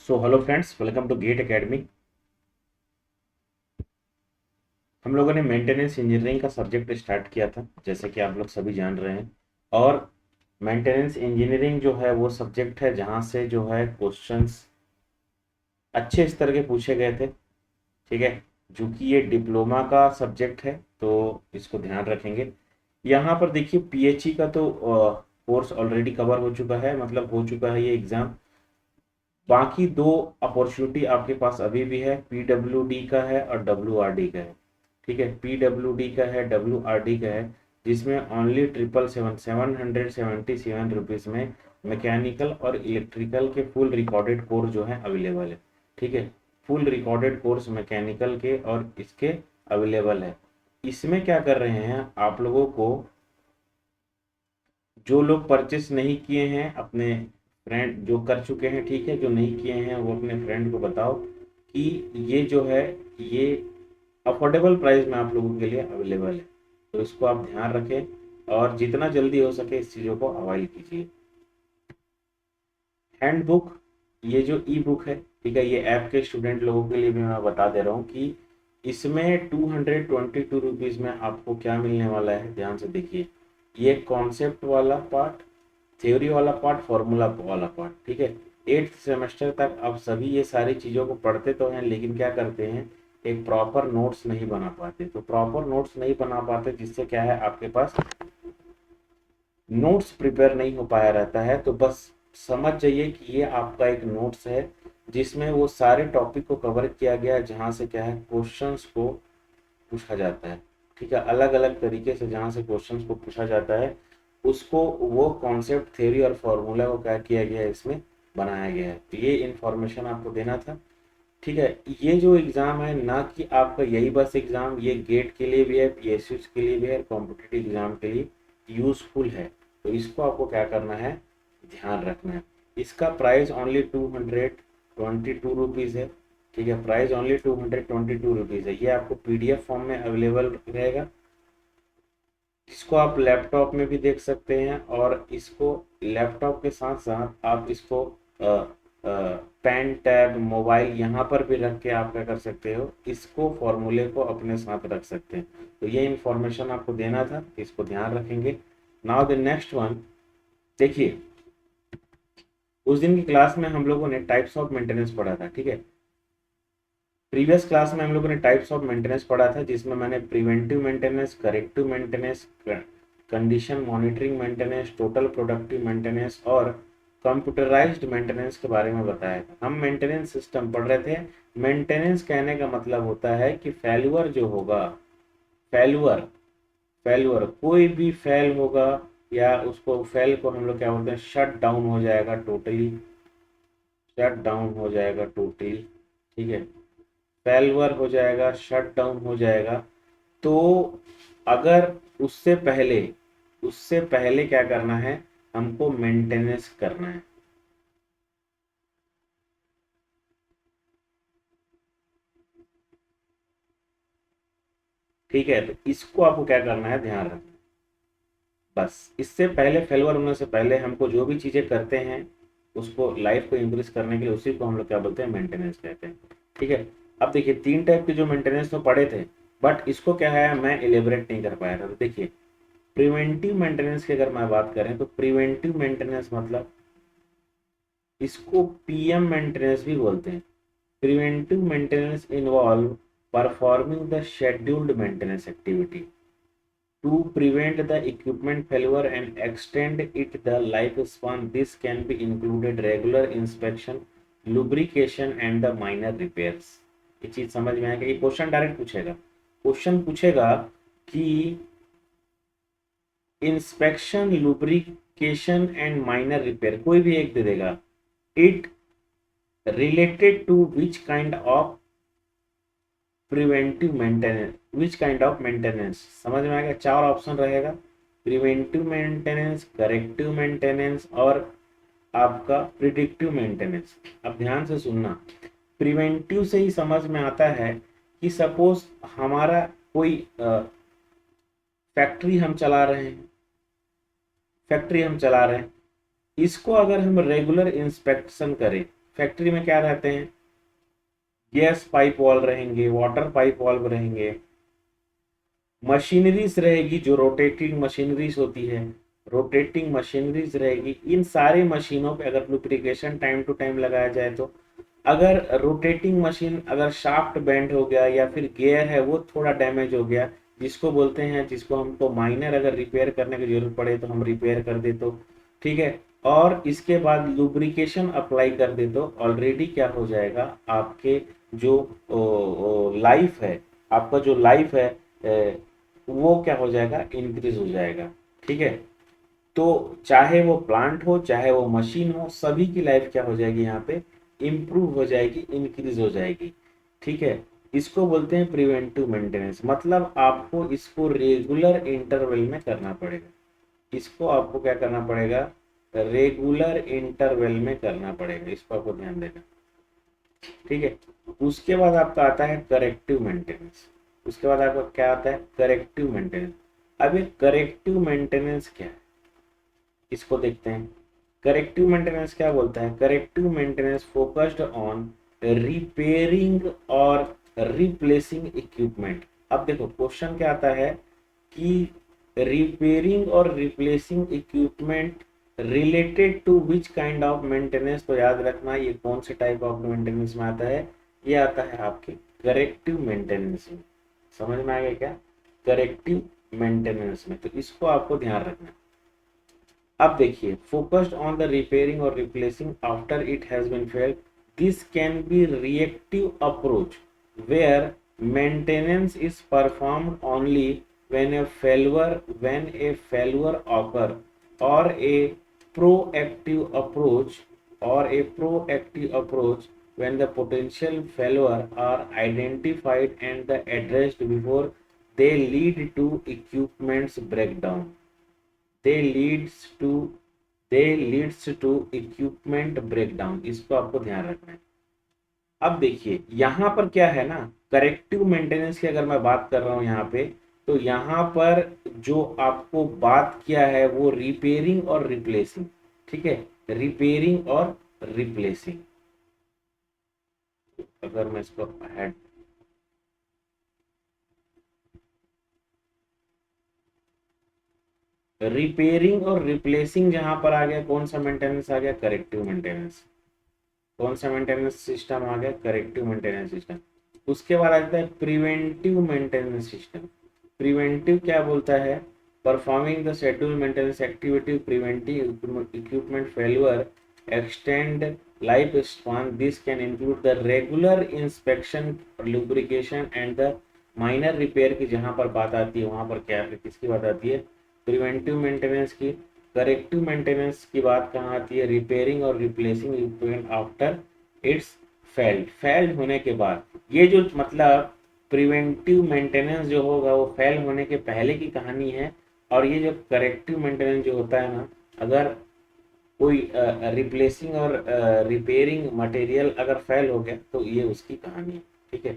So hello friends, welcome to GATE Academy. हम लोगों ने मेंटेनेंस इंजीनियरिंग का सब्जेक्ट स्टार्ट किया था, जैसे कि आप लोग सभी जान रहे हैं। और मेंटेनेंस इंजीनियरिंग जो है वो सब्जेक्ट है जहाँ से जो है क्वेश्चंस अच्छे स्तर के पूछे गए थे। ठीक है, चूंकि ये डिप्लोमा का सब्जेक्ट है तो इसको ध्यान रखेंगे। यहाँ पर देखिए, पीएचई का तो कोर्स ऑलरेडी कवर हो चुका है, मतलब हो चुका है ये एग्ज़ाम। बाकी दो अपॉर्चुनिटी आपके पास अभी भी है, पीडब्ल्यूडी का है और डब्ल्यूआरडी का है। ठीक है, पीडब्ल्यूडी का है, डब्ल्यूआरडी का है, जिसमें ओनली 777 में मैकेनिकल और इलेक्ट्रिकल के फुल रिकॉर्डेड कोर्स जो है अवेलेबल है। ठीक है, फुल रिकॉर्डेड कोर्स मैकेनिकल के और इसके अवेलेबल है। इसमें क्या कर रहे हैं आप लोगों को, जो लोग परचेस नहीं किए हैं अपने फ्रेंड, जो कर चुके हैं ठीक है, जो नहीं किए हैं वो अपने फ्रेंड को बताओ कि ये जो है ये अफोर्डेबल प्राइस में आप लोगों के लिए अवेलेबल है। तो इसको आप ध्यान रखें और जितना जल्दी हो सके इस चीज़ों को अवॉइड कीजिए। हैंडबुक, ये जो ई बुक है, ठीक है, ये ऐप के स्टूडेंट लोगों के लिए भी मैं बता दे रहा हूँ कि इसमें 222 रुपीज़ में आपको क्या मिलने वाला है, ध्यान से देखिए। ये कॉन्सेप्ट वाला पार्ट, थ्योरी वाला पार्ट, फॉर्मूला वाला पार्ट। ठीक है, 8th सेमेस्टर तक आप सभी ये सारी चीज़ों को पढ़ते तो हैं, लेकिन क्या करते हैं, एक प्रॉपर नोट्स नहीं बना पाते। तो प्रॉपर नोट्स नहीं बना पाते, जिससे क्या है आपके पास नोट्स प्रिपेयर नहीं हो पाया रहता है। तो बस समझ जाइए कि ये आपका एक नोट्स है जिसमें वो सारे टॉपिक को कवर किया गया है, जहाँ से क्या है क्वेश्चंस को पूछा जाता है। ठीक है, अलग अलग तरीके से जहाँ से क्वेश्चंस को पूछा जाता है, उसको वो कॉन्सेप्ट, थ्योरी और फॉर्मूला को क्या किया गया है, इसमें बनाया गया है। तो ये इन्फॉर्मेशन आपको देना था। ठीक है, ये जो एग्ज़ाम है ना कि आपका यही बस एग्ज़ाम, ये गेट के लिए भी है, पीएसयू के लिए भी है, कॉम्पिटिटिव एग्ज़ाम के लिए यूज़फुल है। तो इसको आपको क्या करना है, ध्यान रखना है। इसका प्राइस ओनली 222 है। ठीक है, प्राइस ओनली 222 है। ये आपको पीडीएफ फॉर्म में अवेलेबल रहेगा, इसको आप लैपटॉप में भी देख सकते हैं, और इसको लैपटॉप के साथ साथ आप इसको पेन, टैब, मोबाइल यहाँ पर भी रख के आप क्या कर सकते हो, इसको फॉर्मूले को अपने साथ रख सकते हैं। तो ये इन्फॉर्मेशन आपको देना था, इसको ध्यान रखेंगे। नाउ द नेक्स्ट वन, देखिए, उस दिन की क्लास में हम लोगों ने टाइप्स ऑफ मेंटेनेंस पढ़ा था। ठीक है, प्रीवियस क्लास में हम लोगों ने टाइप्स ऑफ मेंटेनेंस पढ़ा था, जिसमें मैंने preventive maintenance, corrective maintenance, condition monitoring maintenance, total productive maintenance और कंप्यूटराइज्ड मेंटेनेंस के बारे में बताया था। हम मेंटेनेंस सिस्टम पढ़ रहे थे। मेंटेनेंस कहने का मतलब होता है कि फेल्यूर जो होगा, फेल्यूर, फेल्यूर कोई भी फेल होगा, या उसको फेल को हम लोग क्या बोलते हैं, शट डाउन हो जाएगा टोटली, शट डाउन हो जाएगा टोटली। ठीक है, फेल्यूर हो जाएगा, शट डाउन हो जाएगा। तो अगर उससे पहले, उससे पहले क्या करना है, हमको मेंटेनेंस करना है। ठीक है, तो इसको आपको क्या करना है, ध्यान रखना है। बस इससे पहले, फेल्यूर होने से पहले हमको जो भी चीजें करते हैं उसको, लाइफ को इंक्रीज करने के लिए, उसी को हम लोग क्या बोलते हैं, मेंटेनेंस कहते हैं। ठीक है, अब देखिए, तीन टाइप के जो मेंटेनेंस तो पढ़े थे, बट इसको क्या है मैं एलिबरेट नहीं कर पाया था। तो देखिए, प्रिवेंटिव मेंटेनेंस की अगर मैं बात करें तो प्रिवेंटिव मेंटेनेंस मतलब, इसको पीएम मेंटेनेंस भी बोलते हैं। Preventive maintenance involve performing the scheduled maintenance activity to prevent the equipment failure and extend it the lifespan. This can be included regular inspection, lubrication and the minor repairs. ये चीज समझ में आएगा। ये question direct पूछेगा, question पूछेगा कि inspection, lubrication and minor repair, कोई भी एक दे देगा। It related to which kind of preventive maintenance, which kind of maintenance, समझ में आएगा। चार ऑप्शन रहेगा, प्रिवेंटिव मेंटेनेंस, करेक्टिव मेंटेनेंस और आपका प्रिडिक्टिव मेंटेनेंस। अब ध्यान से सुनना, प्रिवेंटिव से ही समझ में आता है कि सपोज हमारा कोई फैक्ट्री हम चला रहे हैं, फैक्ट्री हम चला रहे हैं, इसको अगर हम रेगुलर इंस्पेक्शन करें, फैक्ट्री में क्या रहते हैं, गैस पाइप वॉल्व रहेंगे, वाटर पाइप वॉल्व रहेंगे, मशीनरीज रहेगी जो रोटेटिंग मशीनरीज होती है, रोटेटिंग मशीनरीज रहेगी। इन सारे मशीनों पे अगर लुब्रिकेशन टाइम टू टाइम लगाया जाए तो अगर रोटेटिंग मशीन अगर शाफ्ट बेंड हो गया या फिर गियर है वो थोड़ा डैमेज हो गया, जिसको बोलते हैं, जिसको हमको माइनर अगर रिपेयर करने की जरूरत पड़े तो हम रिपेयर कर दे तो ठीक है, और इसके बाद लुब्रिकेशन अप्लाई कर दे तो ऑलरेडी क्या हो जाएगा, आपके जो लाइफ है, आपका जो लाइफ है वो क्या हो जाएगा, इंक्रीज हो जाएगा। ठीक है, तो चाहे वो प्लांट हो चाहे वो मशीन हो, सभी की लाइफ क्या हो जाएगी, यहाँ पे इम्प्रूव हो जाएगी, इंक्रीज हो जाएगी। ठीक है, इसको बोलते हैं प्रिवेंटिव मेंटेनेंस, मतलब आपको इसको रेगुलर इंटरवल में करना पड़ेगा, इसको आपको क्या करना पड़ेगा, रेगुलर इंटरवल में करना पड़ेगा, इसको आपको ध्यान देना। ठीक है, उसके बाद आपका आता है करेक्टिव मेंटेनेंस, उसके बाद आपका क्या आता है, करेक्टिव मेंटेनेंस। अब ये करेक्टिव मेंटेनेंस क्या है, इसको देखते हैं। करेक्टिव मेंटेनेंस क्या बोलता है, corrective maintenance focused on repairing और रिप्लेसिंग इक्विपमेंट। अब देखो क्वेश्चन क्या आता है कि रिपेयरिंग और replacing equipment related to which kind of maintenance, तो याद रखना ये कौन से टाइप ऑफ मेंटेनेंस में आता है, ये आता है आपके करेक्टिव मेंटेनेंस में। समझ में आ गया क्या, करेक्टिव मेंटेनेंस में, तो इसको आपको ध्यान रखना। अब देखिए, फोकस्ड ऑन द रिपेयरिंग और replacing after it has been failed, this can be reactive approach where maintenance is performed only when a failure occur, or a proactive approach when the potential failure are identified and addressed before they lead to equipment's breakdown, they leads to equipment breakdown, इसको आपको ध्यान रखना है। अब देखिए यहां पर क्या है ना, करेक्टिव मेंटेनेंस की अगर मैं बात कर रहा हूं यहाँ पे, तो यहाँ पर जो आपको बात किया है वो रिपेयरिंग और रिप्लेसिंग। ठीक है, रिपेयरिंग और रिप्लेसिंग, अगर मैं इसको हेड, रिपेयरिंग और रिप्लेसिंग जहां पर आ गया, कौन सा मेंटेनेंस आ गया, करेक्टिव मेंटेनेंस। कौन सा मेंटेनेंस सिस्टम आ गया, करेक्टिव मेंटेनेंस सिस्टम। उसके बाद आता है प्रिवेंटिव मेंटेनेंस सिस्टम। प्रिवेंटिव क्या बोलता है, performing the schedule maintenance activity preventing equipment failure extend life span, this can include the regular inspection, lubrication and the minor repair की जहां पर बात आती है वहां पर क्या है, किसकी बात आती है, प्रिवेंटिव मेंटेनेंस की। करेक्टिव मेंटेनेंस की बात कहाँ आती है, रिपेयरिंग और replacing equipment after it's failed होने के बाद। ये जो मतलब प्रिवेंटिव मेंटेनेंस जो होगा वो फेल होने के पहले की कहानी है, और ये जो करेक्टिव मेंटेनेंस जो होता है ना, अगर कोई रिप्लेसिंग और रिपेयरिंग मटेरियल अगर फेल हो गया तो ये उसकी कहानी है। ठीक है,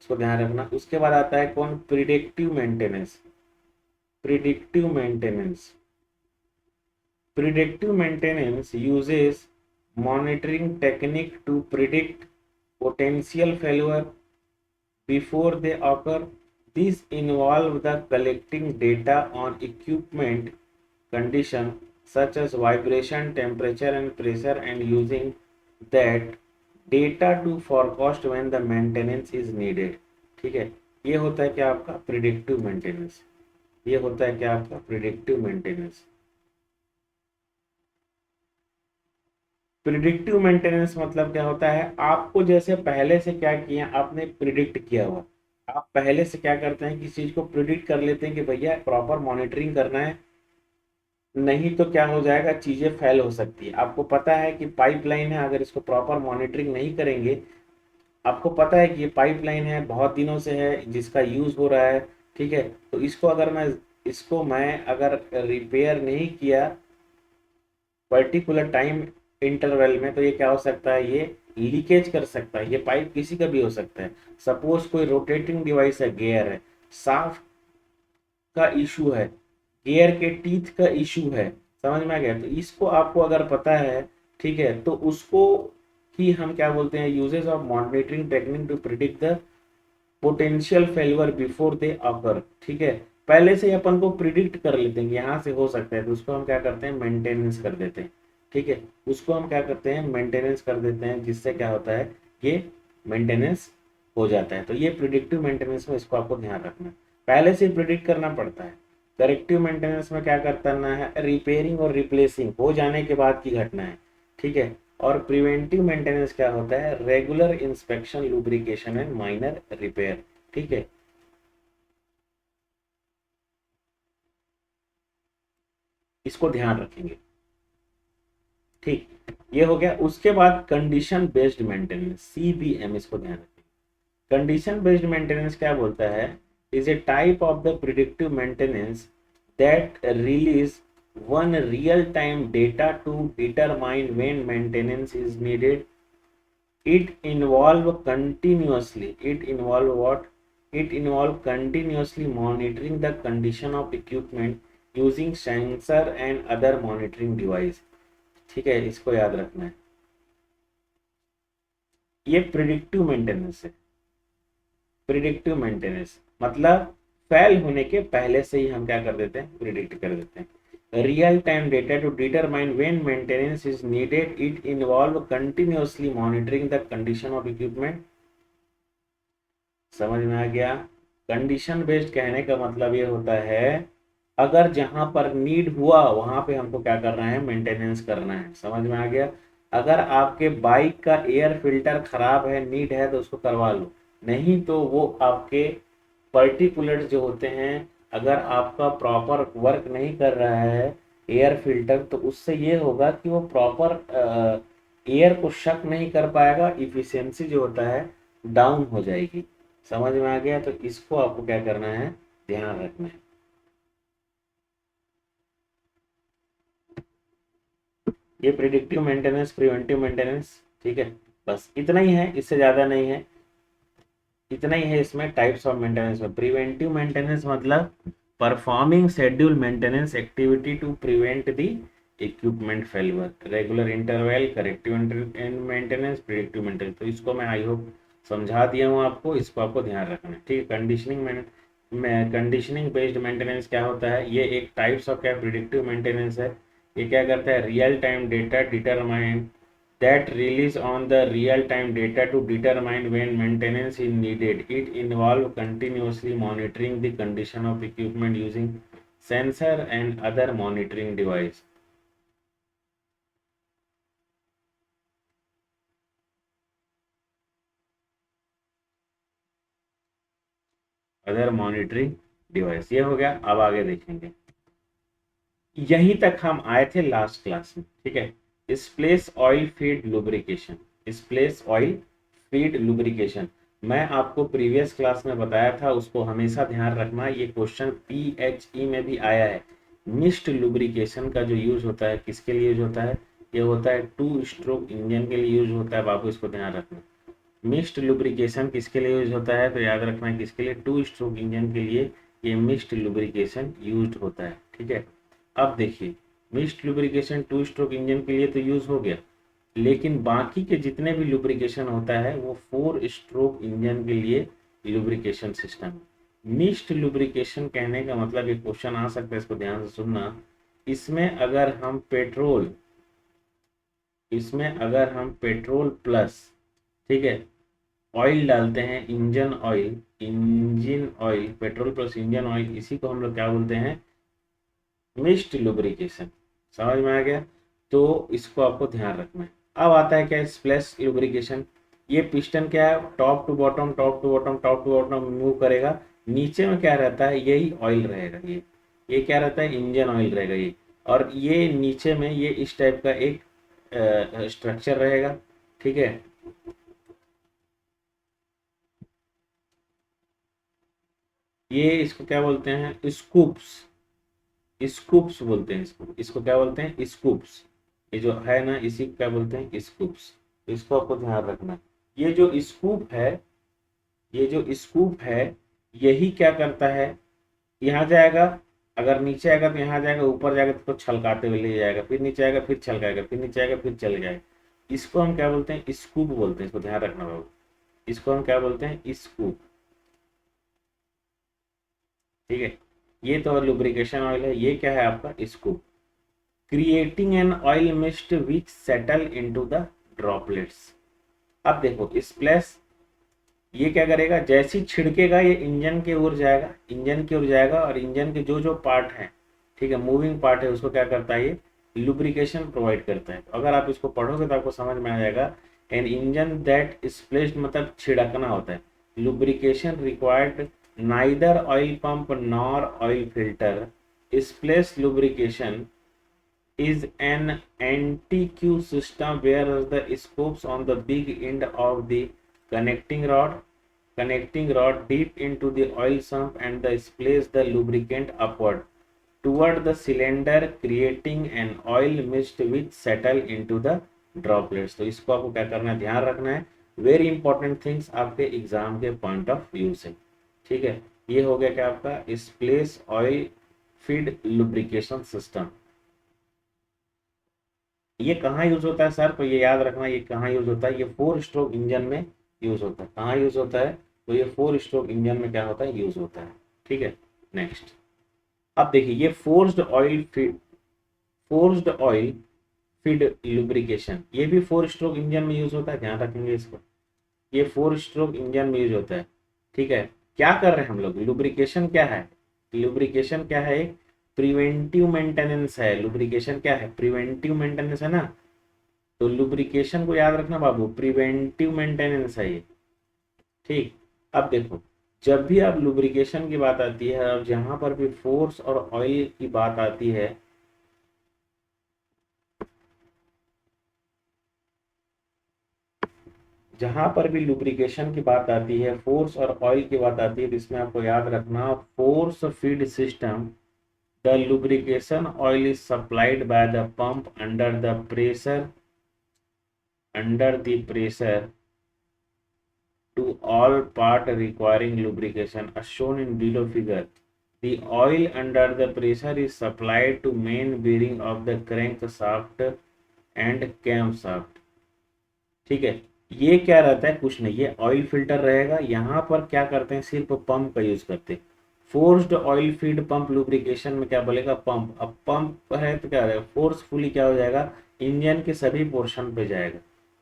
इसको ध्यान रखना। उसके बाद आता है कौन, predictive maintenance. Predictive maintenance, predictive maintenance uses monitoring technique to predict potential failure before they occur. This involve the collecting data on equipment condition such as vibration, temperature and pressure, and using that data to forecast when the maintenance is needed. ठीक है, ये होता है क्या आपका predictive maintenance, ये होता है क्या आपका प्रिडिक्टिव मेंटेनेंस। प्रिडिक्टिव मेंटेनेंस मतलब क्या होता है, आपको जैसे पहले से क्या किया, आपने प्रिडिक्ट किया हुआ, आप पहले से क्या करते हैं, किसी चीज को प्रिडिक्ट कर लेते हैं कि भैया प्रॉपर मॉनिटरिंग करना है, नहीं तो क्या हो जाएगा, चीजें फेल हो सकती है। आपको पता है कि पाइपलाइन है, अगर इसको प्रॉपर मॉनिटरिंग नहीं करेंगे, आपको पता है कि ये पाइपलाइन है, बहुत दिनों से है जिसका यूज हो रहा है, ठीक है, तो इसको मैं अगर रिपेयर नहीं किया पर्टिकुलर टाइम इंटरवल में, तो ये क्या हो सकता है, ये लीकेज कर सकता है, ये पाइप किसी का भी हो सकता है। सपोज कोई रोटेटिंग डिवाइस है, गियर है, शाफ्ट का इशू है, गियर के टीथ का इशू है, समझ में आ गया, तो इसको आपको अगर पता है, ठीक है, तो उसको कि हम क्या बोलते हैं, uses of monitoring technique to predict the potential failure before they occur. ठीक है, पहले से ही अपन को प्रिडिक्ट कर लेते हैं कि यहाँ से हो सकता है, तो उसको हम क्या करते हैं, मेंटेनेंस कर देते हैं। ठीक है, उसको हम क्या करते हैं, मेंटेनेंस कर देते हैं, जिससे क्या होता है, ये मेंटेनेंस हो जाता है। तो ये प्रिडिक्टिव मेंटेनेंस में इसको आपको ध्यान रखना है, पहले से ही प्रिडिक्ट करना पड़ता है। करेक्टिव मेंटेनेंस में क्या करना है, रिपेयरिंग और रिप्लेसिंग हो जाने के बाद की घटना है। ठीक है, और प्रिवेंटिव मेंटेनेंस क्या होता है, regular inspection, lubrication and minor repair. ठीक है, इसको ध्यान रखेंगे। ठीक, ये हो गया। उसके बाद कंडीशन बेस्ड मेंटेनेंस, CBM, इसको ध्यान रखेंगे। कंडीशन बेस्ड मेंटेनेंस क्या बोलता है, is a type of the predictive maintenance that relies on real time data to determine when maintenance is needed. It involve what? It involve continuously monitoring the condition of equipment using sensor and other monitoring device। ठीक है, इसको याद रखना है। ये predictive maintenance है। Predictive maintenance मतलब fail होने के पहले से ही हम क्या कर देते हैं, प्रिडिक्ट कर देते हैं। Real time data to determine when maintenance is needed. It involve continuously monitoring the condition of equipment. समझ में आ गया। कंडीशन बेस्ड कहने का मतलब ये होता है, अगर जहां पर नीड हुआ वहां पे हमको क्या करना है, मेंटेनेंस करना है। समझ में आ गया। अगर आपके बाइक का एयर फिल्टर खराब है, नीड है, तो उसको करवा लो, नहीं तो वो आपके पर्टिकुलर जो होते हैं, अगर आपका प्रॉपर वर्क नहीं कर रहा है एयर फिल्टर, तो उससे ये होगा कि वो प्रॉपर एयर को शक नहीं कर पाएगा, इफिशियंसी जो होता है डाउन हो जाएगी। समझ में आ गया। तो इसको आपको क्या करना है, ध्यान रखना है। ये प्रिडिक्टिव मेंटेनेंस, प्रिवेंटिव मेंटेनेंस। ठीक है, बस इतना ही है, इससे ज्यादा नहीं है, इतना ही है इसमें टाइप्स ऑफ मेंटेनेंस में। प्रिवेंटिव मेंटेनेंस मतलब performing schedule maintenance activity to prevent the equipment failure, regular interval, corrective maintenance, predictive maintenance. तो इसको मैं आई होप समझा दिया हूँ आपको, इसको आपको ध्यान रखना है। ठीक है, कंडीशनिंग बेस्ड मेंटेनेंस क्या होता है, ये एक टाइप्स ऑफ क्या प्रिडिक्टिव मेंटेनेंस है। ये क्या करता है, real time data determine that release on the real-time data to determine when maintenance is needed. It involves continuously monitoring the condition of equipment using sensor and other monitoring device. Other monitoring device, ये हो गया। अब आगे देखेंगे, यहीं तक हम आए थे लास्ट क्लास में। ठीक है, splash oil feed lubrication, splash oil feed lubrication मैं आपको प्रीवियस क्लास में बताया था, उसको हमेशा ध्यान रखना। ये क्वेश्चन PHE में भी आया है। मिस्ट लुब्रिकेशन का जो यूज होता है, किसके लिए यूज होता है, ये होता है 2 स्ट्रोक इंजन के लिए यूज होता है। बाबू इसको ध्यान रखना। मिस्ट लुब्रिकेशन किसके लिए यूज होता है, तो याद रखना है किसके लिए, 2 स्ट्रोक इंजन के लिए ये मिस्ट लुब्रिकेशन यूज होता है। ठीक है, अब देखिए, मिस्ट लुब्रिकेशन 2 स्ट्रोक इंजन के लिए तो यूज हो गया, लेकिन बाकी के जितने भी लुब्रिकेशन होता है वो 4 स्ट्रोक इंजन के लिए लुब्रिकेशन सिस्टम। मिस्ट लुब्रिकेशन कहने का मतलब, ये क्वेश्चन आ सकता है, इसको ध्यान से सुनना। इसमें अगर हम पेट्रोल, इसमें अगर हम पेट्रोल प्लस, ठीक है, ऑयल डालते हैं, engine oil, engine oil, petrol plus engine oil, इसी को हम लोग क्या बोलते हैं, मिस्ट लुब्रिकेशन। समझ में आ गया। तो इसको आपको ध्यान रखना है। अब आता है क्या, स्प्लैश लुब्रिकेशन। ये पिस्टन क्या है, top to bottom, top to bottom, top to bottom move करेगा। नीचे में क्या रहता है, यही ऑयल रहेगा। ये क्या रहता है, इंजन ऑयल रहेगा ये। और ये नीचे में ये इस टाइप का एक स्ट्रक्चर रहेगा। ठीक है, ये इसको क्या बोलते हैं, स्कूप्स, स्कूप्स बोलते हैं इसको। इसको क्या बोलते हैं, स्कूप्स। ये जो है ना, इसी को क्या बोलते हैं, स्कूप्स। तो इसको आपको ध्यान रखना। ये जो स्कूप है, ये जो स्कूप है, यही क्या करता है, यहाँ जाएगा, अगर नीचे आएगा तो यहाँ जाएगा, ऊपर जाएगा तो छलकाते हुए ले जाएगा, फिर नीचे आएगा, फिर छलकाएगा, फिर नीचे आएगा, फिर चल जाएगा। इसको हम क्या बोलते हैं, स्कूप बोलते हैं, इसको ध्यान रखना बाबू, इसको हम क्या बोलते हैं, स्कूप। ठीक है, ये तो लुब्रिकेशन ऑयल है, ये क्या है आपका scoop. Creating an oil mist which settle into the droplets. अब देखो स्प्लैश, ये क्या करेगा, जैसे ही छिड़केगा ये इंजन की ओर जाएगा, इंजन की ओर जाएगा, और इंजन के जो जो पार्ट हैं, ठीक है, मूविंग पार्ट है, उसको क्या करता है, ये लुब्रिकेशन प्रोवाइड करता है। तो अगर आप इसको पढ़ोगे तो आपको समझ में आ जाएगा, एन इंजन दैट स्प्लेस्ड मतलब छिड़कना होता है। Lubrication required neither oil pump nor oil filter. Splash lubrication is an anti-queue system where the scopes on the big end of the connecting rod deep into the oil sump and the splash the lubricant upward toward the cylinder creating an oil mist which settle into the droplets। तो इसको आपको क्या करना है, ध्यान रखना है, very important things आपके एग्जाम के पॉइंट ऑफ व्यू से। ठीक है, ये हो गया क्या आपका splash oil feed lubrication system. ये कहाँ यूज होता है सर, तो ये याद रखना, ये कहाँ यूज होता है, ये 4 स्ट्रोक इंजन में यूज होता है। कहाँ यूज होता है, तो ये 4 स्ट्रोक इंजन में क्या होता है, यूज होता है। ठीक है, नेक्स्ट। अब देखिए ये फोर्स्ड ऑयल फीड लुब्रिकेशन, ये भी 4 स्ट्रोक इंजन में यूज होता है, ध्यान रखेंगे इसको, ये 4 स्ट्रोक इंजन में यूज होता है। ठीक है, क्या कर रहे हैं हम लोग, लुब्रिकेशन क्या है, लुब्रिकेशन क्या है, एक प्रिवेंटिव मेंटेनेंस है। लुब्रिकेशन क्या है, प्रिवेंटिव मेंटेनेंस है ना, तो लुब्रिकेशन को याद रखना बाबू, प्रिवेंटिव मेंटेनेंस है ये। ठीक, अब देखो जब भी आप लुब्रिकेशन की बात आती है और जहां पर भी फोर्स और ऑयल की बात आती है, जहां पर भी लुब्रिकेशन की बात आती है, फोर्स और ऑयल की बात आती है, तो इसमें आपको याद रखना force feed system, the lubrication oil is supplied by the pump under the pressure to all part requiring lubrication as shown in below figure। The oil under the pressure is supplied to main bearing of the crankshaft and camshaft। ठीक है, ये क्या रहता है, कुछ नहीं, ये oil filter रहेगा। यहाँ पर क्या करते हैं, सिर्फ पंप का यूज करते हैं। Forced oil feed pump lubrication में क्या बोलेगा, पंप। अब पंप है तो क्या रहेगा, फोर्सफुली क्या हो जाएगा, इंजन के सभी पोर्शन पे जाएगा,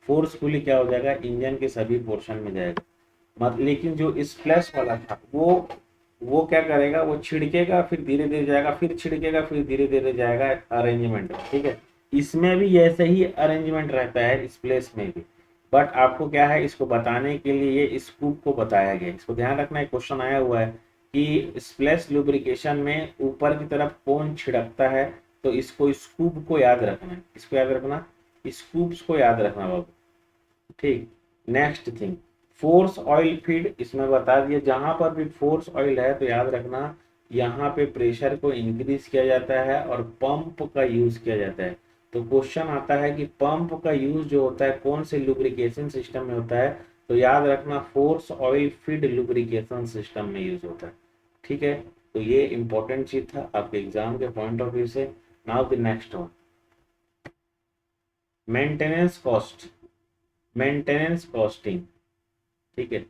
फोर्सफुली क्या हो जाएगा, इंजन के सभी पोर्शन में जाएगा। लेकिन जो स्प्लैश वाला था वो क्या करेगा, वो छिड़केगा फिर धीरे धीरे जाएगा, फिर छिड़केगा फिर धीरे धीरे जाएगा, अरेंजमेंट। ठीक है, इसमें भी ऐसे ही अरेंजमेंट रहता है स्प्लैश में भी, बट आपको क्या है, इसको बताने के लिए ये स्कूप को बताया गया। इसको ध्यान रखना, एक क्वेश्चन आया हुआ है कि स्प्लैश लुब्रिकेशन में ऊपर की तरफ कौन छिड़कता है, तो इसको स्कूप को याद रखना है, इसको याद रखना, स्कूप्स को याद रखना बाबू। ठीक, next thing, force oil feed, इसमें बता दिया जहां पर भी फोर्स ऑयल है तो याद रखना यहाँ पे प्रेशर को इंक्रीज किया जाता है और पंप का यूज किया जाता है। तो क्वेश्चन आता है कि पंप का यूज जो होता है कौन से लुब्रिकेशन सिस्टम में होता है, तो याद रखना force oil feed lubrication system में यूज होता है। ठीक है, तो ये इंपॉर्टेंट चीज था आपके एग्जाम के पॉइंट ऑफ व्यू से। Now the next one, maintenance cost, maintenance costing. ठीक है,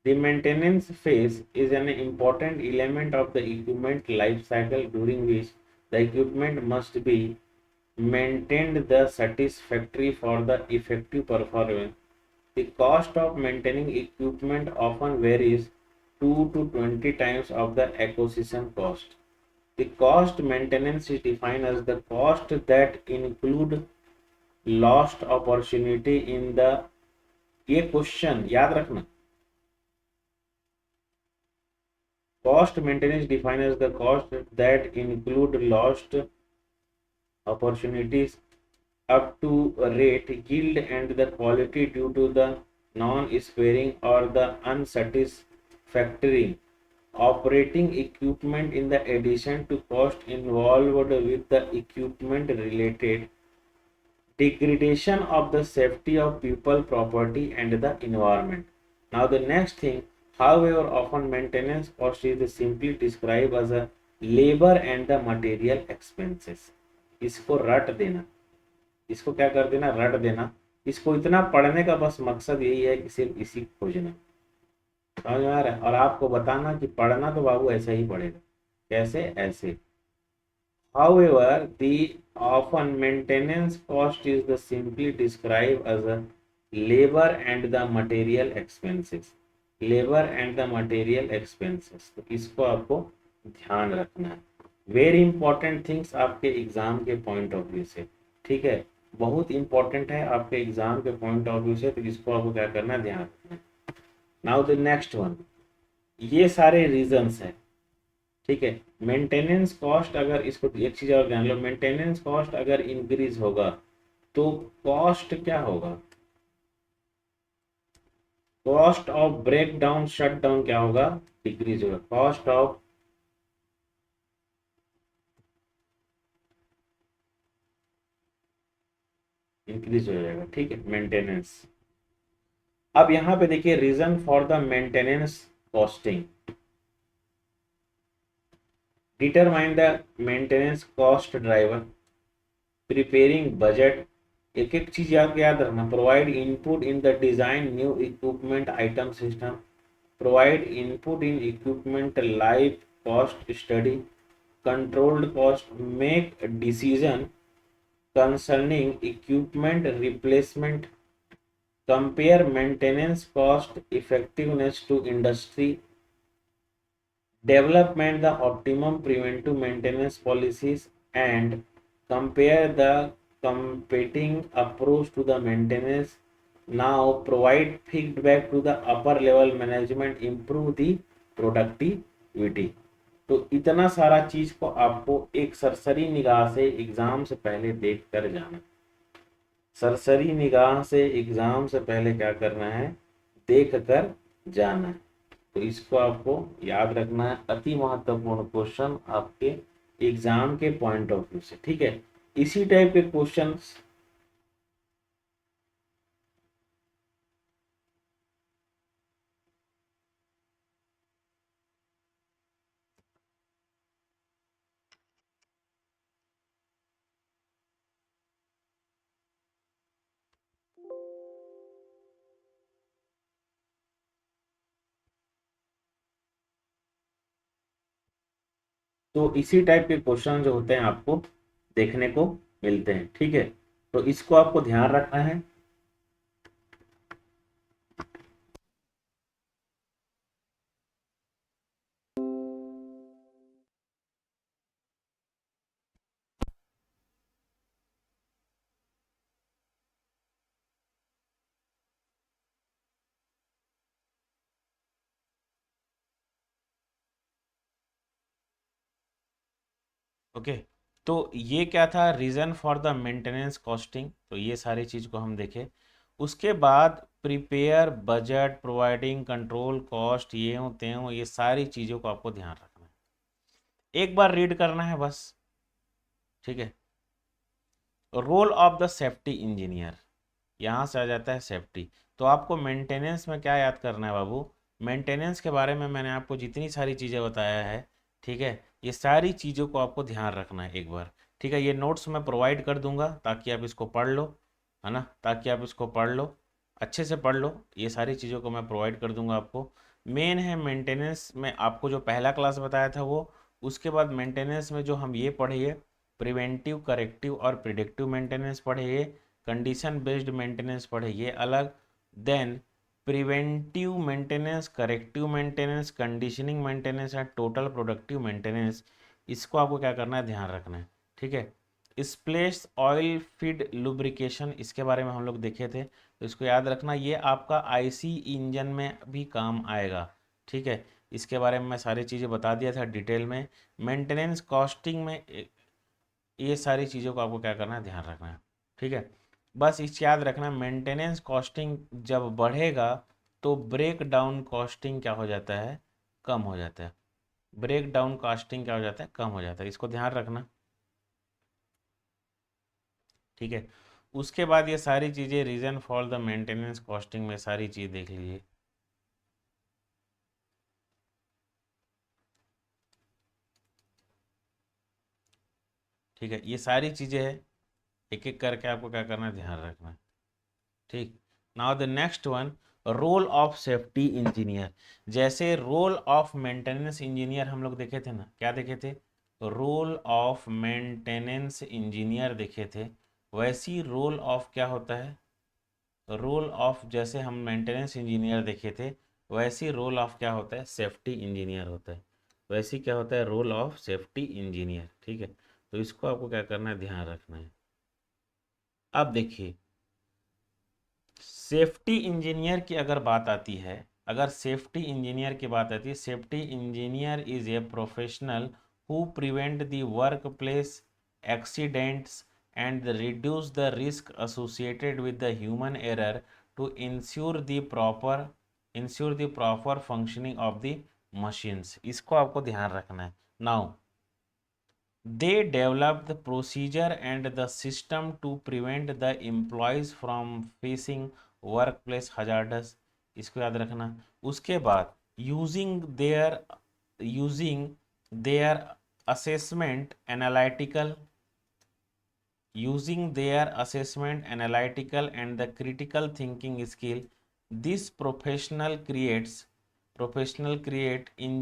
the maintenance phase is an important element of the equipment life cycle during which the equipment must be maintained the satisfactory for the effective performance। The cost of maintaining equipment often varies 2 to 20 times of the acquisition cost। The cost maintenance is defined as the cost that include lost opportunity in the, ये question याद रखना, cost maintenance defined as the cost that include lost opportunities up to rate, yield and the quality due to the non-sparing or the unsatisfactory operating equipment in the addition to cost involved with the equipment related degradation of the safety of people, property and the environment। Now the next thing, however, often maintenance cost is simply described as a labor and the material expenses। इसको रट देना, इसको क्या कर देना, रट देना। इसको इतना पढ़ने का बस मकसद यही है कि सिर्फ इसी को खोजना, समझ में आ रहा है, और आपको बताना कि पढ़ना तो बाबू ऐसा ही पड़ेगा। कैसे? ऐसे। However, the often maintenance cost is the simply described as a labor and the material expenses. Labor and the material expenses. तो इसको आपको ध्यान रखना है। वेरी इंपॉर्टेंट थिंग्स आपके एग्जाम के पॉइंट ऑफ व्यू से, ठीक है, बहुत इंपॉर्टेंट है आपके एग्जाम के पॉइंट ऑफ व्यू से, तो इसको आपको क्या करना है, ध्यान रखना है। नाउ द नेक्स्ट वन, ये सारे रीजंस है, ठीक है। मेंटेनेंस कॉस्ट, अगर इसको एक चीज और ध्यान लो, मेंटेनेंस कॉस्ट अगर इंक्रीज होगा तो कॉस्ट क्या होगा, cost of breakdown shutdown क्या होगा, डिक्रीज होगा। कॉस्ट ऑफ इंक्रीज हो जाएगा, ठीक है, मेंटेनेंस। अब यहां पे देखिए reason for the maintenance costing, determine the maintenance cost driver, preparing budget, एक एक चीज याद रखना। Provide input in the design new equipment item system, provide input in equipment life cost study, controlled cost, make decision concerning equipment replacement, compare maintenance cost effectiveness to industry, development the optimum preventive maintenance policies, and compare the competing approach to the maintenance. Now provide feedback to the upper level management, improve the productivity. तो इतना सारा चीज को आपको एक सरसरी निगाह से exam से पहले देख कर जाना, सरसरी निगाह से एग्जाम से पहले क्या करना है, देख कर जाना है। तो इसको आपको याद रखना है, अति महत्वपूर्ण क्वेश्चन आपके एग्जाम के पॉइंट ऑफ व्यू से, ठीक है। इसी टाइप के क्वेश्चंस तो इसी टाइप के क्वेश्चन जो होते हैं आपको देखने को मिलते हैं, ठीक है। तो इसको आपको ध्यान रखना है। ओके, तो ये क्या था, reason for the maintenance costing, तो ये सारी चीज को हम देखें। उसके बाद prepare budget, providing control cost, ये होते हैं, ये सारी चीजों को आपको ध्यान रखना है, एक बार रीड करना है बस, ठीक है। Role of the safety engineer, यहाँ से आ जाता है सेफ्टी। तो आपको मेंटेनेंस में क्या याद करना है बाबू, मेंटेनेंस के बारे में मैंने आपको जितनी सारी चीज़ें बताया है, ठीक है, ये सारी चीज़ों को आपको ध्यान रखना है एक बार, ठीक है। ये नोट्स मैं प्रोवाइड कर दूंगा ताकि आप इसको पढ़ लो, है ना, ताकि आप इसको पढ़ लो, अच्छे से पढ़ लो, ये सारी चीज़ों को मैं प्रोवाइड कर दूंगा आपको। मेन है मेंटेनेंस में आपको जो पहला क्लास बताया था वो, उसके बाद मेंटेनेंस में जो हम ये पढ़िए, प्रिवेंटिव, करेक्टिव और प्रिडिक्टिव मेंटेनेंस पढ़िए, कंडीशन बेस्ड मेंटेनेंस पढ़े ये अलग, then preventive maintenance, corrective maintenance, conditioning maintenance and total productive maintenance, इसको आपको क्या करना है, ध्यान रखना है, ठीक है। स्प्लेश ऑयल फीड लुब्रिकेशन, इसके बारे में हम लोग देखे थे, तो इसको याद रखना, ये आपका आईसी इंजन में भी काम आएगा, ठीक है। इसके बारे में मैं सारी चीज़ें बता दिया था डिटेल में। मेंटेनेंस कॉस्टिंग में ये सारी चीज़ों को आपको क्या करना है, ध्यान रखना है, ठीक है। बस इस याद रखना, मेंटेनेंस कॉस्टिंग जब बढ़ेगा तो ब्रेक डाउन कॉस्टिंग क्या हो जाता है, कम हो जाता है, ब्रेक डाउन कॉस्टिंग क्या हो जाता है, कम हो जाता है, इसको ध्यान रखना, ठीक है। उसके बाद ये सारी चीज़ें reason for the maintenance costing में सारी चीज़ देख लीजिए, ठीक है। ये सारी चीज़ें हैं, एक एक करके आपको क्या करना है, ध्यान रखना है। ठीक। Now the next one, role of safety engineer. जैसे रोल ऑफ मेंटेनेंस इंजीनियर हम लोग देखे थे ना, क्या देखे थे, रोल ऑफ मेंटेनेंस इंजीनियर देखे थे, वैसी रोल ऑफ क्या होता है, रोल ऑफ जैसे हम मेंटेनेंस इंजीनियर देखे थे, वैसी रोल ऑफ क्या होता है, सेफ्टी इंजीनियर होता है। वैसी क्या होता है, रोल ऑफ सेफ्टी इंजीनियर। ठीक है, तो इसको आपको क्या करना है, ध्यान रखना है। अब देखिए, सेफ्टी इंजीनियर की अगर बात आती है, अगर सेफ्टी इंजीनियर की बात आती है, safety engineer is a professional who prevent the work place accidents and reduce the risk associated with the human error to ensure the proper functioning of the machines. इसको आपको ध्यान रखना है। Now they developed the procedure and the system to prevent the employees from facing workplace hazards। इसको याद रखना। उसके बाद using their assessment analytical using their assessment analytical and the critical thinking skill, this professional create in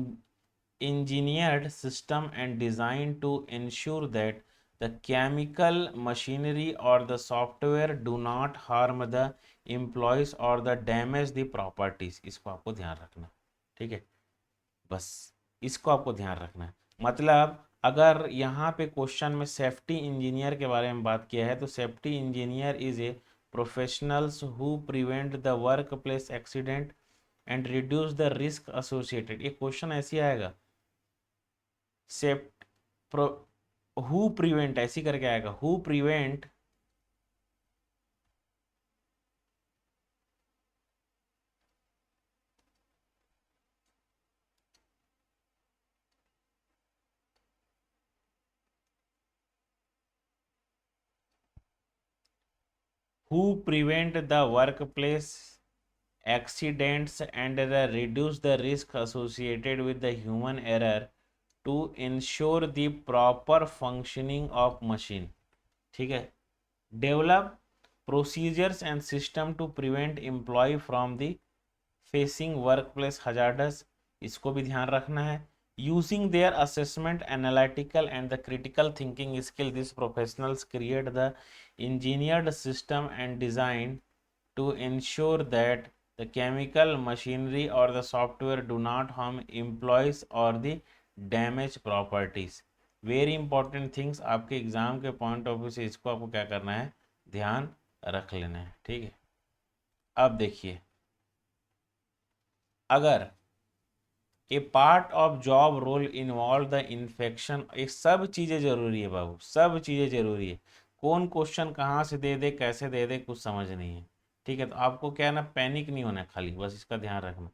engineered system and designed to ensure that the chemical machinery or the software do not harm the employees or the damage the properties। इसको आपको ध्यान रखना। ठीक है, बस इसको आपको ध्यान रखना है। मतलब अगर यहाँ पे क्वेश्चन में सेफ्टी इंजीनियर के बारे में बात किया है, तो safety engineer is A professionals who prevent the work place accident and reduce the risk associated. ये क्वेश्चन ऐसे आएगा, सेफ्ट हु प्रिवेंट ऐसी करके आएगा, who prevent who prevent the workplace accidents and reduce the risk associated with the human error to ensure the proper functioning of machine। ठीक है, develop procedures and system to prevent employee from the facing workplace hazards। इसको भी ध्यान रखना है। using their assessment analytical and the critical thinking skill, these professionals create the engineered system and design to ensure that the chemical machinery or the software do not harm employees or the damage properties। Very important things आपके exam के point of view से, इसको आपको क्या करना है, ध्यान रख लेना है। ठीक है, अब देखिए, अगर a part of job role involve the infection, ये सब चीज़ें जरूरी है बाबू, सब चीज़ें जरूरी है। कौन क्वेश्चन कहाँ से दे दे, कैसे दे दे, कुछ समझ नहीं है। ठीक है, तो आपको क्या है ना, पैनिक नहीं होना, खाली बस इसका ध्यान रखना।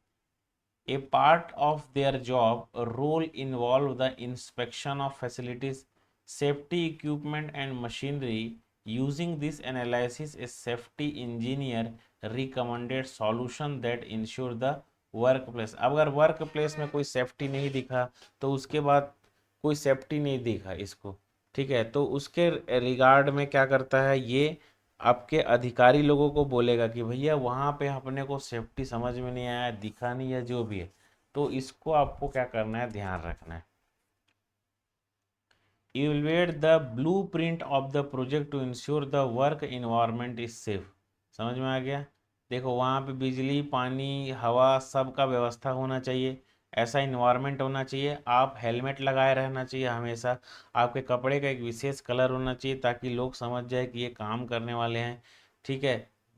A part of their job role involve the inspection of facilities, safety equipment and machinery. Using this analysis a safety engineer recommended solution that ensure the work place. अब अगर वर्क प्लेस में कोई सेफ्टी नहीं दिखा, तो उसके बाद कोई सेफ्टी नहीं दिखा इसको, ठीक है, तो उसके रिगार्ड में क्या करता है, ये आपके अधिकारी लोगों को बोलेगा कि भैया वहाँ पे अपने को सेफ्टी समझ में नहीं आया, दिखा नहीं, या जो भी है। तो इसको आपको क्या करना है, ध्यान रखना है। Evaluate the blueprint of the project to ensure the work environment is safe. समझ में आ गया। देखो वहाँ पे बिजली, पानी, हवा, सब का व्यवस्था होना चाहिए, ऐसा इन्वायरमेंट होना चाहिए। आप हेलमेट लगाए रहना चाहिए हमेशा। आपके कपड़े का एक विशेष कलर होना चाहिए ताकि लोग समझ जाए कि ये काम करने वाले हैं। ठीक है,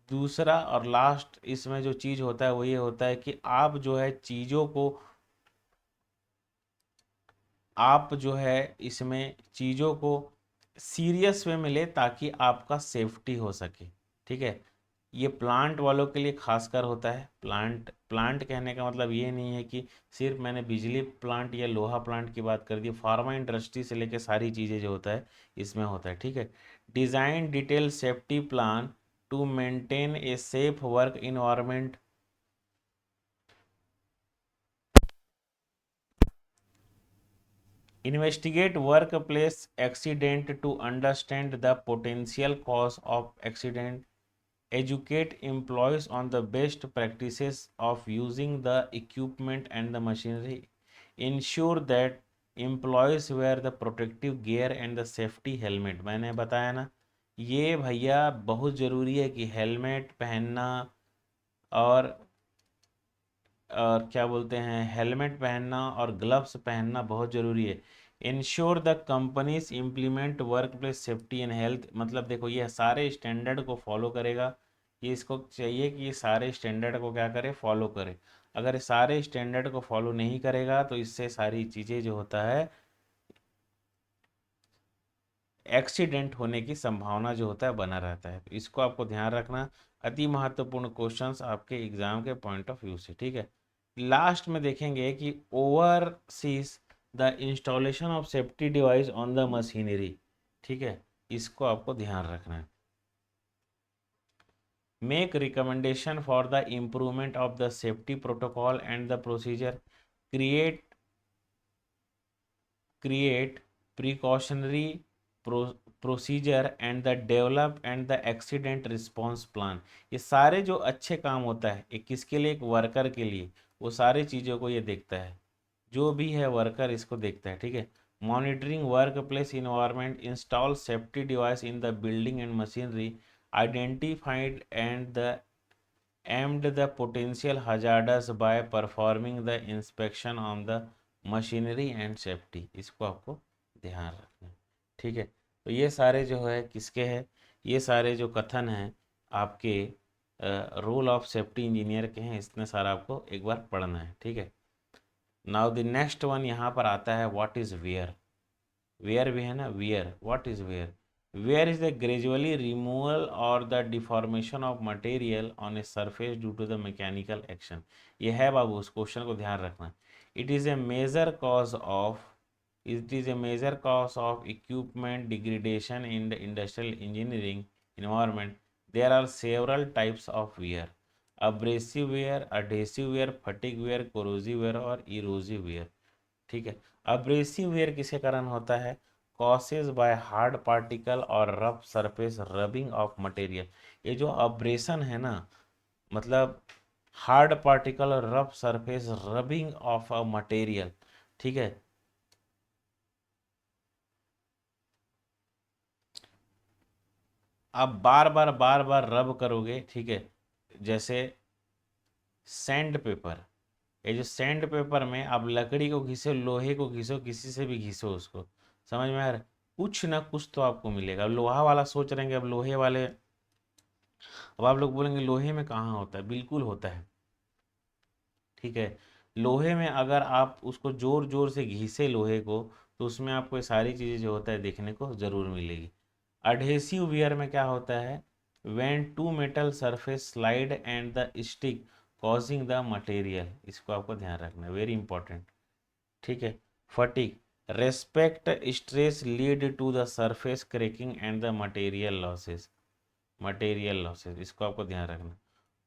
दूसरा और लास्ट इसमें जो चीज़ होता है वो ये होता है कि आप जो है चीज़ों को, आप जो है इसमें चीज़ों को सीरियस वे में ले ताकि आपका सेफ्टी हो सके। ठीक है, ये प्लांट वालों के लिए खासकर होता है। प्लांट प्लांट कहने का मतलब ये नहीं है कि सिर्फ मैंने बिजली प्लांट या लोहा प्लांट की बात कर दी, फार्मा इंडस्ट्री से लेके सारी चीज़ें जो होता है इसमें होता है। ठीक है, design detail safety plan to maintain a safe work environment. Investigate workplace accident to understand the potential cause of accident. educate employees on the best practices of using the equipment and the machinery, ensure that employees wear the protective gear and the safety helmet। मैंने बताया ना, ये भैया बहुत ज़रूरी है कि helmet पहनना और क्या बोलते हैं, हेलमेट पहनना और ग्लव्स पहनना बहुत ज़रूरी है। Ensure the companies implement work place safety and health, मतलब देखो ये सारे स्टैंडर्ड को फॉलो करेगा। ये इसको चाहिए कि ये सारे स्टैंडर्ड को क्या करे, फॉलो करे। अगर सारे स्टैंडर्ड को फॉलो नहीं करेगा तो इससे सारी चीज़ें जो होता है, एक्सीडेंट होने की संभावना जो होता है बना रहता है। तो इसको आपको ध्यान रखना, अति महत्वपूर्ण क्वेश्चंस आपके एग्जाम के पॉइंट ऑफ व्यू से, ठीक है। लास्ट में देखेंगे कि overseas the installation of safety device on the machinery, ठीक है, इसको आपको ध्यान रखना है। Make recommendation for the improvement of the safety protocol and the procedure, create create precautionary procedure and the develop and the accident response plan. ये सारे जो अच्छे काम होता है ये किसके लिए, एक वर्कर के लिए, वो सारी चीज़ों को ये देखता है, जो भी है वर्कर इसको देखता है, ठीक है। Monitoring work place environment, install safety device in the building and machinery, identified and the aimed the potential hazardous by performing the inspection on the machinery and safety, इसको आपको ध्यान रखना है, ठीक है। तो ये सारे जो है किसके हैं, ये सारे जो कथन हैं आपके रोल ऑफ सेफ्टी इंजीनियर के हैं, इतने सारा आपको एक बार पढ़ना है, ठीक है। नाउ द नेक्स्ट वन यहाँ पर आता है, व्हाट इज वेयर। वेयर भी है ना, wear, what is wear. Wear is the gradually removal और the deformation of material on a surface due to the mechanical action. ये है बाबू, उस क्वेश्चन को ध्यान रखना। It is a major cause of, it is a major cause of equipment degradation in the industrial engineering environment. There are several types of wear: abrasive wear, adhesive wear, fatigue wear, corrosive wear और erosive wear, ठीक है। Abrasive where किसके कारण होता है, causes bye hard particle और rough surface rubbing of material. ये जो अब्रेशन है ना, मतलब हार्ड पार्टिकल और rough surface rubbing of a material, ठीक है। आप बार बार रब करोगे, ठीक है, जैसे सैंड पेपर, ये जो सैंड पेपर में आप लकड़ी को घिसो, लोहे को घिसो, किसी से भी घिसो उसको, समझ में आ रहा है, कुछ ना कुछ तो आपको मिलेगा। अब लोहा वाला सोच रहे हैं, अब लोहे वाले, अब आप लोग बोलेंगे लोहे में कहाँ होता है, बिल्कुल होता है, ठीक है। लोहे में अगर आप उसको जोर जोर से घिसे लोहे को, तो उसमें आपको ये सारी चीज़ें जो होता है देखने को ज़रूर मिलेगी। अडहेसिव वियर में क्या होता है, when two metal surface slide and the stick causing the material, इसको आपको ध्यान रखना है, वेरी इंपॉर्टेंट, ठीक है। Fatigue, respect stress lead to the surface cracking and the material losses, material losses, इसको आपको ध्यान रखना।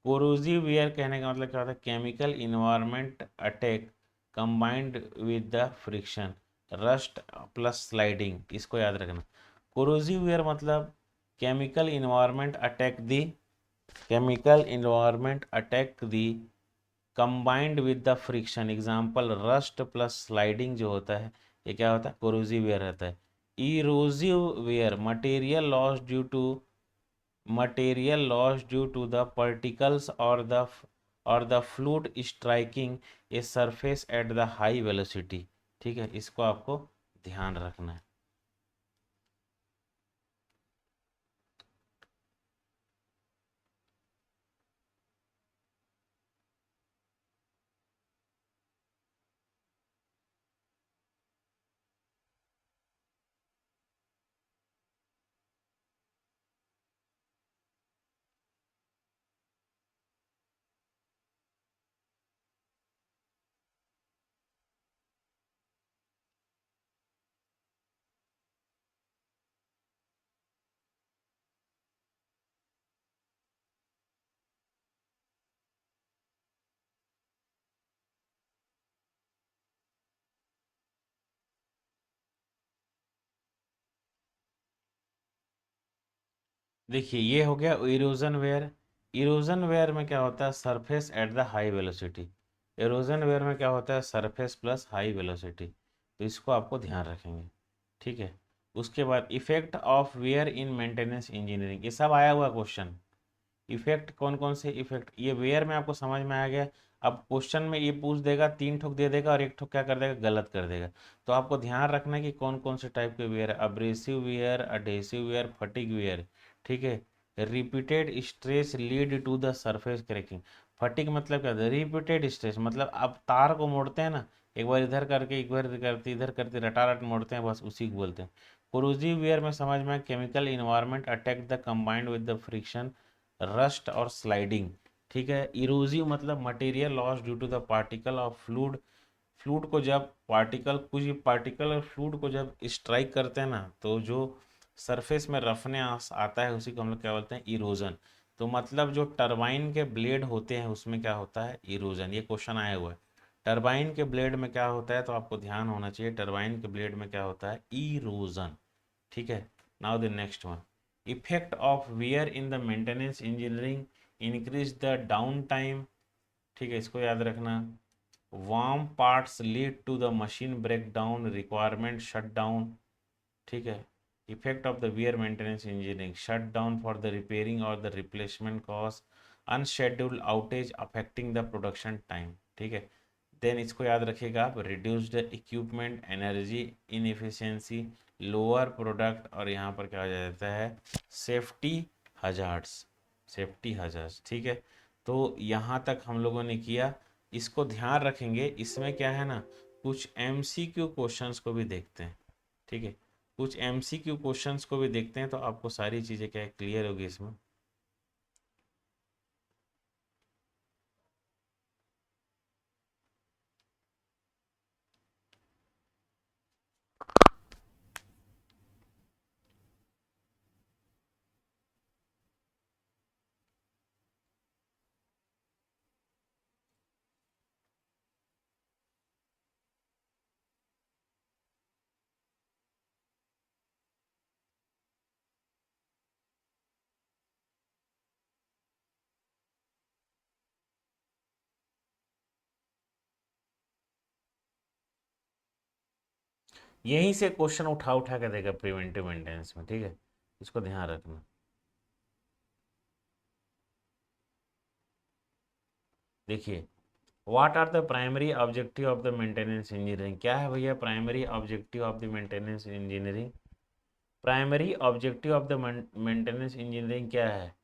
कोरोजिव वेयर कहने का मतलब क्या होता है, chemical environment attack combined with the friction, rust plus sliding, इसको याद रखना। कोरोजिव वेयर मतलब chemical environment attack the, chemical environment attack the combined with the friction, example rust plus sliding जो होता है, ये क्या होता है, कोरोजिव वेयर रहता है। इरोजिव where, material loss due to the particles or the fluid striking a surface at the high velocity, ठीक है, इसको आपको ध्यान रखना है। देखिए ये हो गया इरोजन वेयर, इरोजन वेयर में क्या होता है, surface at the high velocity. Erosion wear में क्या होता है, सरफेस प्लस हाई वेलोसिटी। तो इसको आपको ध्यान रखेंगे, ठीक है। उसके बाद effect of wear in maintenance engineering, ये सब आया हुआ क्वेश्चन। इफेक्ट कौन कौन से इफेक्ट, ये वेयर में आपको समझ में आ गया। अब क्वेश्चन में ये पूछ देगा, 3 ठोक दे देगा और 1 ठोक क्या कर देगा, गलत कर देगा। तो आपको ध्यान रखना है कि कौन कौन से टाइप के वेयर है, abrasive wear, adhesive wear, fatigue wear, ठीक है। Repeated stress lead to the surface cracking. Fatigue मतलब क्या, रिपीटेड स्ट्रेस मतलब आप तार को मोड़ते हैं ना, एक बार इधर करके, एक बार इधर करते, इधर करते, रटारट मोड़ते हैं, बस उसी को बोलते हैं। कोरोजिव वेयर में समझ में, chemical environment attack the combined with the friction, rust और स्लाइडिंग, ठीक है। इरोजिव मतलब material loss due to the particle of fluid. Fluid को जब पार्टिकल, कुछ भी पार्टिकल और फ्लूड को जब स्ट्राइक करते हैं ना, तो जो सरफेस में रफनेस आता है उसी को हम लोग क्या बोलते हैं, इरोजन। तो मतलब जो टरबाइन के ब्लेड होते हैं उसमें क्या होता है, इरोजन। ये क्वेश्चन आया हुआ है, टरबाइन के ब्लेड में क्या होता है, तो आपको ध्यान होना चाहिए, टरबाइन के ब्लेड में क्या होता है, इरोजन, ठीक है। Now the next one, effect of wear in the maintenance engineering, increase the down time, ठीक है, इसको याद रखना। Worn parts lead to the machine break down requirement shut down, ठीक है। Effect of the wear maintenance engineering, shut down for the repairing और the replacement cost, unscheduled outage affecting the production time, ठीक है। Then इसको याद रखिएगा आप, reduced equipment, energy inefficiency, lower product, और यहाँ पर क्या हो जाता है, सेफ्टी हजार्ड्स, सेफ्टी हजार्ड्स, ठीक है। तो यहाँ तक हम लोगों ने किया, इसको ध्यान रखेंगे। इसमें क्या है ना, कुछ एमसीक्यू क्वेश्चंस को भी देखते हैं, ठीक है। कुछ एमसीक्यू क्वेश्चंस को भी देखते हैं, तो आपको सारी चीज़ें क्या क्लियर होगी इसमें। यहीं से क्वेश्चन उठा उठा के देगा प्रिवेंटिव मेंटेनेंस में, ठीक है, इसको ध्यान रखना। देखिए, what are the primary objective of the maintenance engineering, क्या है भैया primary objective of the maintenance engineering. Primary objective of the maintenance engineering क्या है,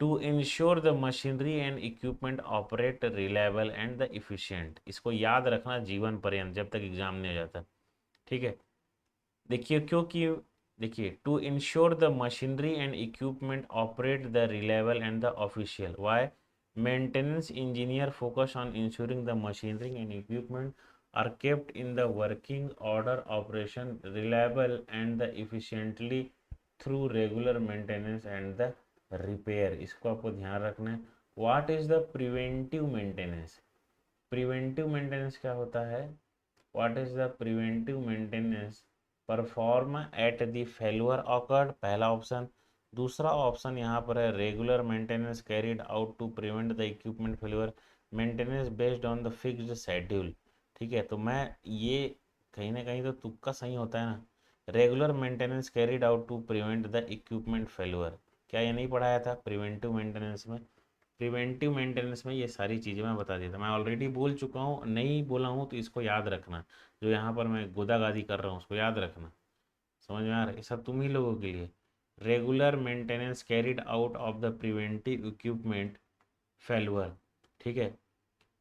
to ensure the machinery and equipment operate reliable and the efficient. इसको याद रखना जीवन पर्यंत, जब तक एग्जाम नहीं हो जाता, ठीक है। देखिए क्योंकि, देखिए, to ensure the machinery and equipment operate the reliable and the official, why maintenance engineer focus on ensuring the machinery and equipment are kept in the working order, operation reliable and the efficiently through regular maintenance and the repair। इसको आपको ध्यान रखना है। what is the preventive maintenance, preventive maintenance क्या होता है, what is the preventive maintenance, perform at the failure occurred, पहला option. दूसरा ऑप्शन यहाँ पर है, regular maintenance carried out to prevent the equipment failure, maintenance based on the fixed schedule, ठीक है। तो मैं ये कहीं ना कहीं तो तुक्का सही होता है ना, regular maintenance carried out to prevent the equipment failure, क्या ये नहीं पढ़ाया था प्रिवेंटिव मेंटेनेंस में। प्रिवेंटिव मेंटेनेंस में ये सारी चीज़ें मैं बता देता, मैं ऑलरेडी बोल चुका हूँ, नहीं बोला हूँ तो इसको याद रखना, जो यहाँ पर मैं गोदागादी कर रहा हूँ उसको याद रखना। समझ में आ रहा है, ये सब तुम ही लोगों के लिए। Regular maintenance carried out of the preventive equipment failure, ठीक है।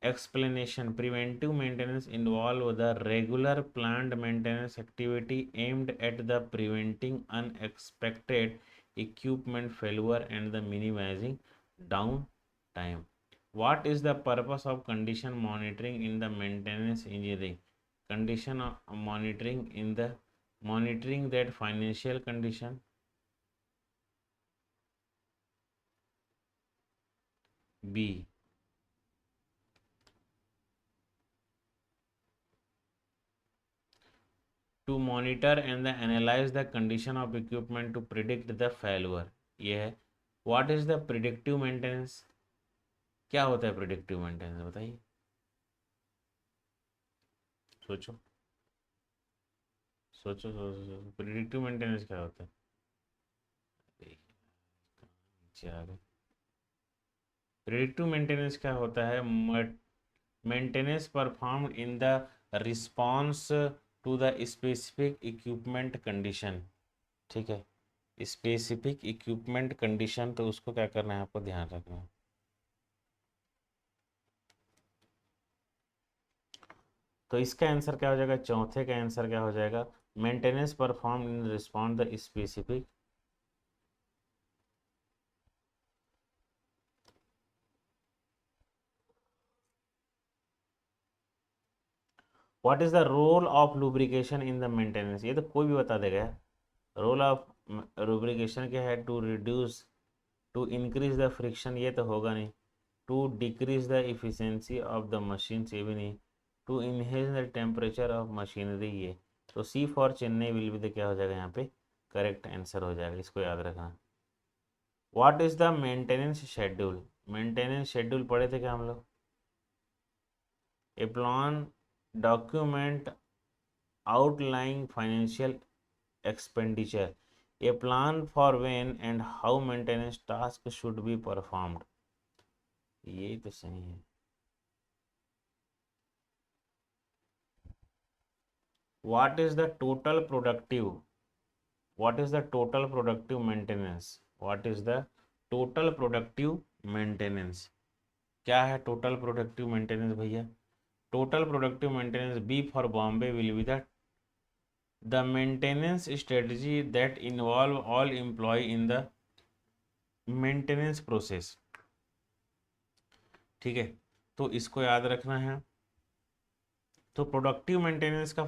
Explanation, preventive maintenance involve the regular planned maintenance activity aimed at the preventing unexpected equipment failure and the minimizing down time। What is the purpose of condition monitoring in the maintenance engineering, condition monitoring in the monitoring that financial condition, B, to monitor and the analyze the condition of equipment to predict the failure, ये है। What is the predictive maintenance? क्या होता है predictive maintenance, बताइए, सोचो सोचो सोचो सोचो, प्रिडिक्टिव मेंटेनेंस क्या होता है? नीचे आ गए। प्रिडिक्टिव मेंटेनेंस क्या होता है? Maintenance perform in the response to the specific equipment condition. ठीक है, स्पेसिफिक इक्विपमेंट कंडीशन, तो उसको क्या करना है, आपको ध्यान रखना है। तो इसका आंसर क्या हो जाएगा, चौथे का आंसर क्या हो जाएगा, maintenance perform in response the specific. What is the role of lubrication in the maintenance? ये तो कोई भी बता देगा। रोल ऑफ लुब्रिकेशन क्या है? To reduce, to increase the friction, ये तो होगा नहीं। To decrease the efficiency of the machine, ये भी नहीं। To enhance the temperature of machinery, ये तो C for Chennai will be the क्या हो जाएगा यहाँ पे, करेक्ट आंसर हो जाएगा, इसको याद रखना। What is the maintenance schedule? Maintenance schedule पढ़े थे क्या हम लोग? A plan document outline financial expenditure, a plan for when and how maintenance tasks should be performed। ये तो सही है। what is the total productive what is the total productive maintenance? what is the total productive maintenance? क्या है total productive maintenance भैया? Total productive maintenance, B for Bombay, will be the maintenance strategy that involve all employee in the maintenance process। ठीक है, तो इसको याद रखना है। तो प्रोडक्टिव मेंटेनेंस का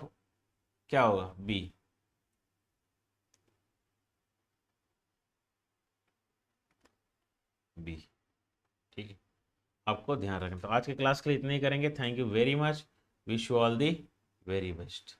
क्या होगा, बी। बी, ठीक है, आपको ध्यान रखना। तो आज के क्लास के लिए इतना ही करेंगे। Thank you very much, wish you all the very best.